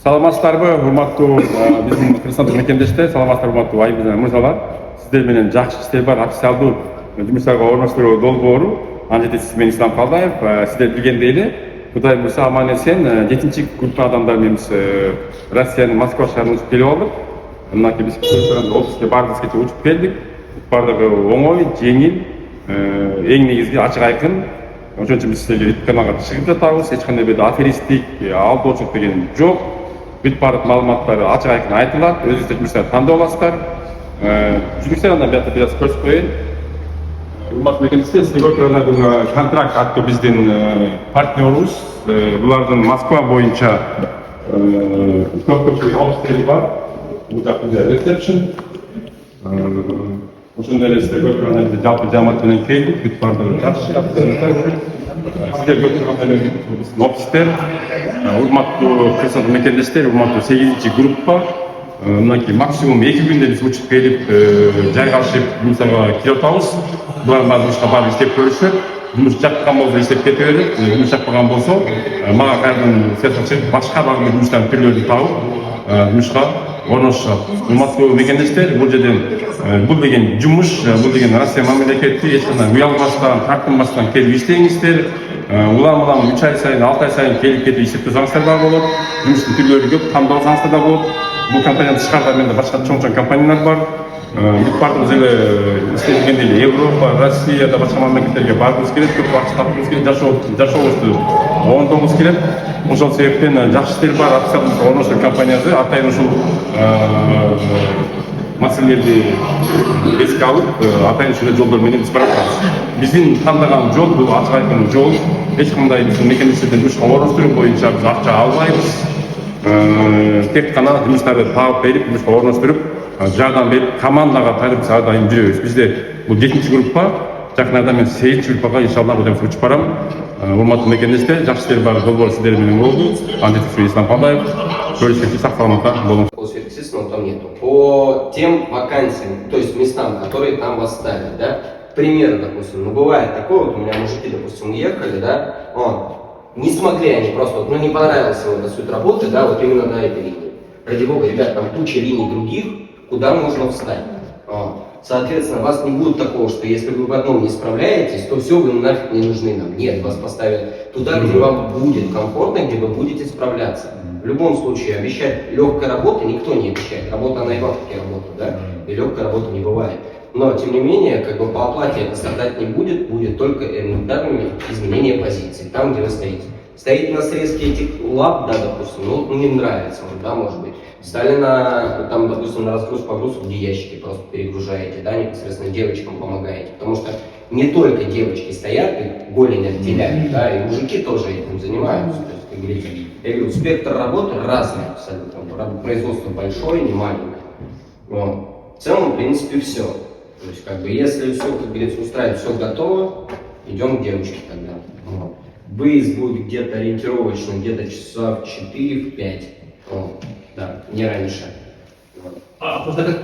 Саламатсыздарбы, урматтуу биздин Кыргызстандык мекендештер, саламатсыздарбы, урматтуу айым мырзалар. Сиздер менен жакшы иштер бар, официалдуу жумуштарга орноштуруу долбоору. Анжеде сиз менен Ислам Калдаев, сиздер билгендей эле, Кудай буйруса аман эсен 7-чи группа адамдар менен биз Россиянын Москва шаарына учуп келип алдык. Мынакей биз отпускке бардыгыбызга учуп келдик. Бардыгы оңой, жеңил, эң негизги ачык айкын. Ошон үчүн биз силерге каналга чыгып жатабыз. Эч кандай бир аферистик, алдоочулук деген жок. Бүт баардык маалыматтар ачык айкын айтылат. Өзүңүздөр жумуштарды тандап аласыздар. Жүрүңүздөр андан биякта бир аз көрсөтүп коеюн. Урматтуу мекендештер, силерге көргөнүңүздөй контракт аттуу биздин партнерубуз. Булардын Москва боюнча көп офистери бар. Бул жакта ресепшн. Ошондой эле сиздер көргөнүңүздөй жалпы жаамат менен келдик. Бүт баардыгы жакшы жакшы. Сиздер көргөнүңүздөй биздин офистер. Урматтуу Кыргызстандык мекендештер, урматтуу 8-чи группа. Мынакей максимум 2 күндө биз учуп келип, жайгашып, жумуштарга кирип атабыз. Булар жумушка барып иштеп көрүшөт. Жумуш жаккан болсо иштеп кете берет, жумуш жакпаган болсо мага кайрадан связь чыгып, башка дагы бир жумуштардын түрлөрүн табып, жумушка орношушат. Урматтуу мекендештер, бул жерден бул деген жумуш, бул деген Россия мамлекети, эч кандай уялбастан, тартынбастан келип иштеңиздер. Улам 3 ай сайын, 6 ай сайын келип кетип иштеп турсаңыздар да болот. Жумуштун түрлөрү көп, тандасаңыздар да болот. Бул компанияны тышкарыда менде башка чоң компаниялар бар. Бүт баардыгыбыз эле иштегенде эле Европа, Россияда башка мамлекеттерге баргыбыз келет, көп акча тапкыбыз келет, жашообузду оңдогубуз келет. Ошол себептен жакшы иштер бар, официалдуу орноштуруп компаниясы атайын ушул маселелерди эске алып, атайын ушул жолдор менен биз баратабыз. Биздин тандаган жол бул ачык айкын жол. Эч кандай биздин мекендештерден жумушка орноштуруу боюнча биз акча албайбыз. Тек гана жумуштарды таап берип, жумушка орноштуруп, жардам берип, командага тарып ар дайым жүрөбүз. Бизде бул 7-чи группа, жакын арада мен 8-чи группага иншалла учуп барам. Урматтуу мекендештер, жакшы иштер бар, долбоор сиздер менен болду. Анжеде Ислам Калдаев, көрүшкөнчө сак саламатта болуңуз. Сверхъестественного там нету. По тем вакансиям, то есть местам, которые там вас ставят, да, к примеру, допустим, ну бывает такое, вот у меня мужики, допустим, уехали, да, не смогли они просто, ну не понравилась им эта суть работы, да, вот именно на этой линии. Ради бога, ребят, там куча линий других, куда можно встать. Соответственно, у вас не будет такого, что если вы в одном не справляетесь, то все, вы нафиг не нужны нам. Нет, вас поставят туда, где вам будет комфортно, где вы будете справляться. В любом случае, обещать легкой работы никто не обещает. Работа, она и все-таки работа, да? И легкой работы не бывает. Но, тем не менее, как бы по оплате это страдать не будет, будет только элементарными изменения позиций, там, где вы стоите. Стоите на срезке этих лап, да, допустим, ну, не нравится вам, да, может быть. Стали на, там, допустим, на разгруз-погруз, где ящики просто перегружаете, да, непосредственно девочкам помогаете. Потому что не только девочки стоят и голень отделяют, да, и мужики тоже этим занимаются. То есть, как говорится, я говорю, спектр работы разный абсолютно. Производство большое, не маленькое. Вот. В целом, в принципе, все. То есть, как бы, если все, как говорится, устраивает, все готово, идем к девочке тогда. Вот. Выезд будет где-то ориентировочно, где-то часа в 4-5. Вот. Да, не раньше. Вот. А просто как